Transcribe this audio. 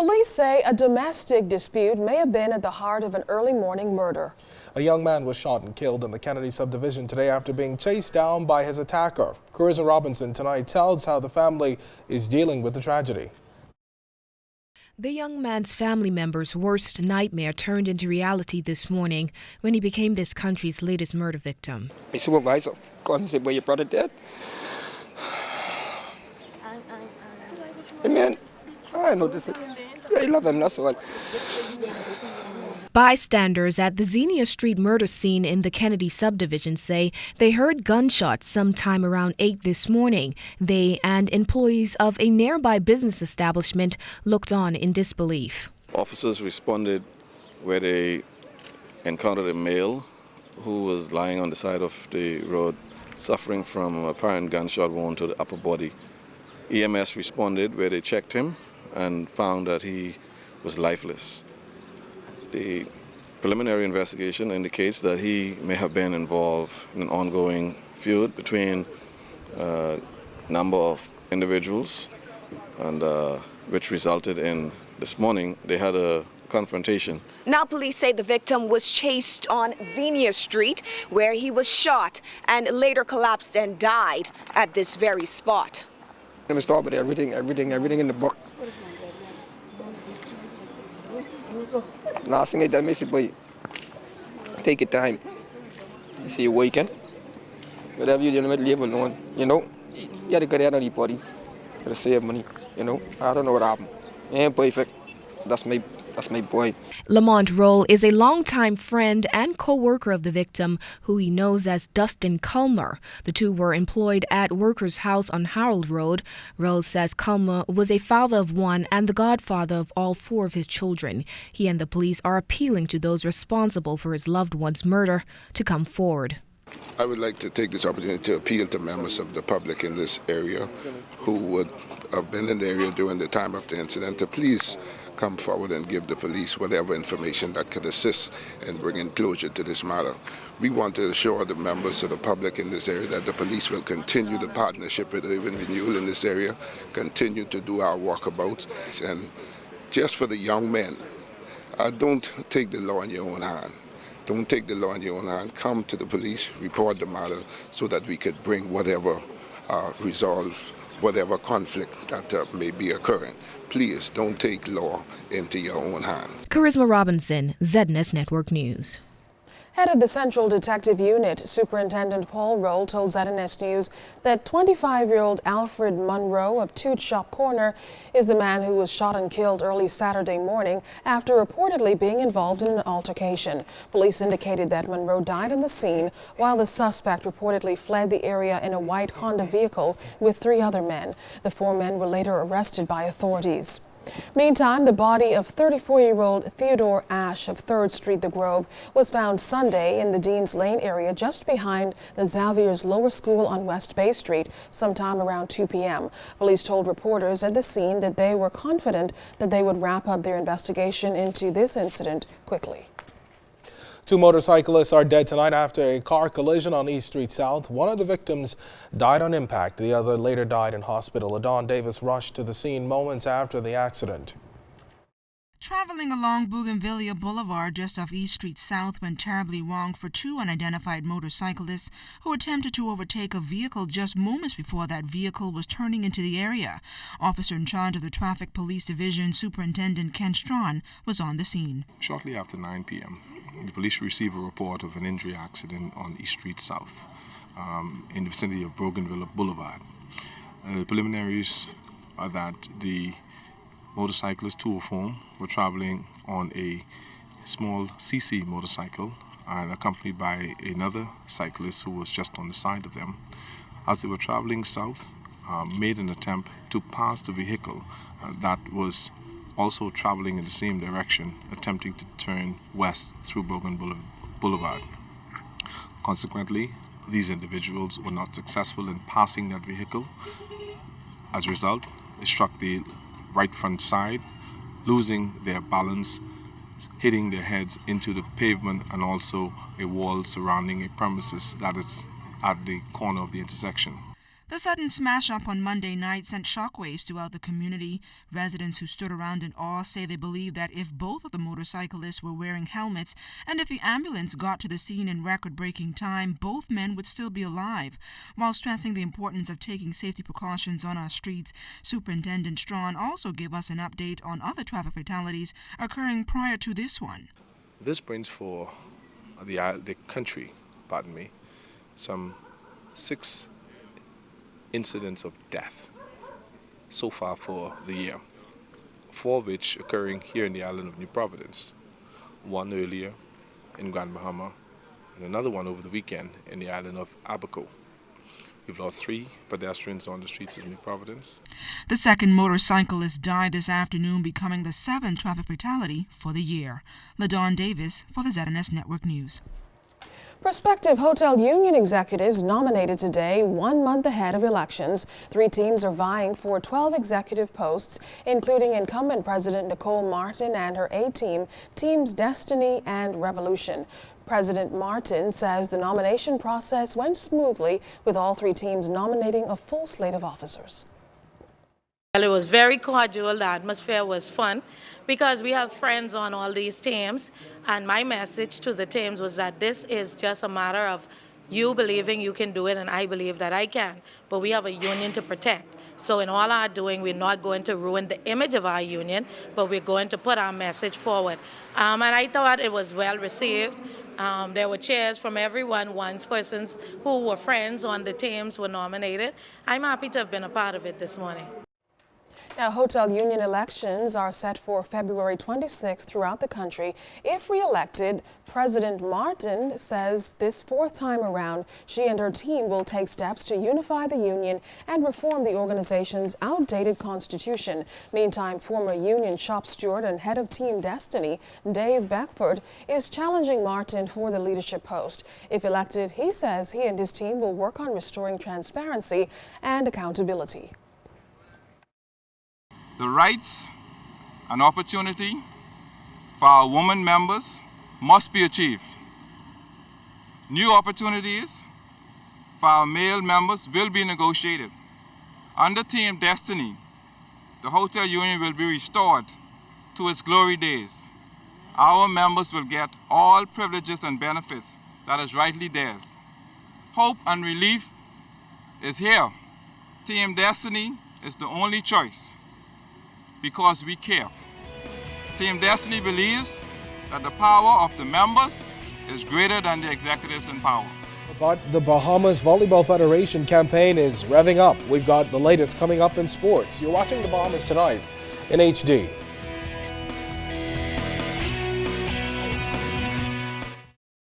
Police say a domestic dispute may have been at the heart of an early morning murder. A young man was shot and killed in the Kennedy subdivision today after being chased down by his attacker. Carissa Robinson tonight tells how the family is dealing with the tragedy. The young man's family member's worst nightmare turned into reality this morning when he became this country's latest murder victim. My supervisor called and said, "Well, your brother dead?" Hey man, I noticed it. I love him, that's all. Bystanders at the ZNS Street murder scene in the Kennedy subdivision say they heard gunshots sometime around 8 this morning. They and employees of a nearby business establishment looked on in disbelief. Officers responded where they encountered a male who was lying on the side of the road, suffering from an apparent gunshot wound to the upper body. EMS responded where they checked him and found that he was lifeless. The preliminary investigation indicates that he may have been involved in an ongoing feud between a number of individuals, and which resulted in this morning they had a confrontation. Now police say the victim was chased on ZNS Street, where he was shot and later collapsed and died at this very spot. Let me start with everything in the book. Last thing I done, I said, "Boy, take your time. You see, you weekend. Whatever you're dealing with, leave alone. You know, you got to get out of the body. You got to save money. You know, I don't know what happened. He ain't perfect. That's my boy." Lamont Roll is a longtime friend and co-worker of the victim, who he knows as Dustin Culmer. The two were employed at Workers' House on Harold Road. Roll says Culmer was a father of one and the godfather of all 4 of his children. He and the police are appealing to those responsible for his loved one's murder to come forward. I would like to take this opportunity to appeal to members of the public in this area who would have been in the area during the time of the incident to please come forward and give the police whatever information that could assist in bringing closure to this matter. We want to assure the members of the public in this area that the police will continue the partnership with Urban Renewal in this area, continue to do our walkabouts, and just for the young men, don't take the law in your own hand. Don't take the law in your own hand. Come to the police, report the matter so that we could bring whatever resolve whatever conflict that may be occurring. Please don't take law into your own hands. Carissa Robinson, ZNS Network News. Head of the Central Detective Unit, Superintendent Paul Roll, told ZNS News that 25-year-old Alfred Monroe of Tues Shop Corner is the man who was shot and killed early Saturday morning after reportedly being involved in an altercation. Police indicated that Monroe died on the scene while the suspect reportedly fled the area in a white Honda vehicle with 3 other men. The 4 men were later arrested by authorities. Meantime, the body of 34-year-old Theodore Ash of 3rd Street, The Grove, was found Sunday in the Dean's Lane area just behind the Xavier's Lower School on West Bay Street sometime around 2 p.m. Police told reporters at the scene that they were confident that they would wrap up their investigation into this incident quickly. 2 motorcyclists are dead tonight after a car collision on East Street South. One of the victims died on impact. The other later died in hospital. Adon Davis rushed to the scene moments after the accident. Traveling along Bougainvillea Boulevard just off East Street South went terribly wrong for 2 unidentified motorcyclists who attempted to overtake a vehicle just moments before that vehicle was turning into the area. Officer in charge of the Traffic Police Division, Superintendent Ken Strawn, was on the scene. Shortly after 9 p.m., the police received a report of an injury accident on East Street South in the vicinity of Bougainvillea Boulevard. Preliminaries are that the motorcyclists, 2 of whom were traveling on a small CC motorcycle and accompanied by another cyclist who was just on the side of them. As they were traveling south, made an attempt to pass the vehicle that was also traveling in the same direction, attempting to turn west through Bougainvillea Boulevard. Consequently, these individuals were not successful in passing that vehicle. As a result, they struck the right front side, losing their balance, hitting their heads into the pavement and also a wall surrounding a premises that is at the corner of the intersection. The sudden smash-up on Monday night sent shockwaves throughout the community. Residents who stood around in awe say they believe that if both of the motorcyclists were wearing helmets and if the ambulance got to the scene in record-breaking time, both men would still be alive. While stressing the importance of taking safety precautions on our streets, Superintendent Strawn also gave us an update on other traffic fatalities occurring prior to this one. This brings for the country, some 6 incidents of death so far for the year, 4 of which occurring here in the island of New Providence, 1 earlier in Grand Bahama, and another one over the weekend in the island of Abaco. We've lost 3 pedestrians on the streets of New Providence. The second motorcyclist died this afternoon, becoming the 7th traffic fatality for the year. LaDawn Davis for the ZNS Network News. Prospective hotel union executives nominated today, 1 month ahead of elections. 3 teams are vying for 12 executive posts, including incumbent President Nicole Martin and her A-team, Teams Destiny and Revolution. President Martin says the nomination process went smoothly, with all 3 teams nominating a full slate of officers. Well, it was very cordial. The atmosphere was fun because we have friends on all these teams, and my message to the teams was that this is just a matter of you believing you can do it, and I believe that I can, but we have a union to protect. So in all our doing, we're not going to ruin the image of our union, but we're going to put our message forward. And I thought it was well received. There were cheers from everyone. Once persons who were friends on the teams were nominated. I'm happy to have been a part of it this morning. Now, hotel union elections are set for February 26th throughout the country. If re-elected, President Martin says this 4th time around, she and her team will take steps to unify the union and reform the organization's outdated constitution. Meantime, former union shop steward and head of Team Destiny, Dave Beckford, is challenging Martin for the leadership post. If elected, he says he and his team will work on restoring transparency and accountability. The rights and opportunity for our women members must be achieved. New opportunities for our male members will be negotiated. Under Team Destiny, the hotel union will be restored to its glory days. Our members will get all privileges and benefits that is rightly theirs. Hope and relief is here. Team Destiny is the only choice, because we care. Team Destiny believes that the power of the members is greater than the executives in power. But the Bahamas Volleyball Federation campaign is revving up. We've got the latest coming up in sports. You're watching the Bahamas Tonight in HD.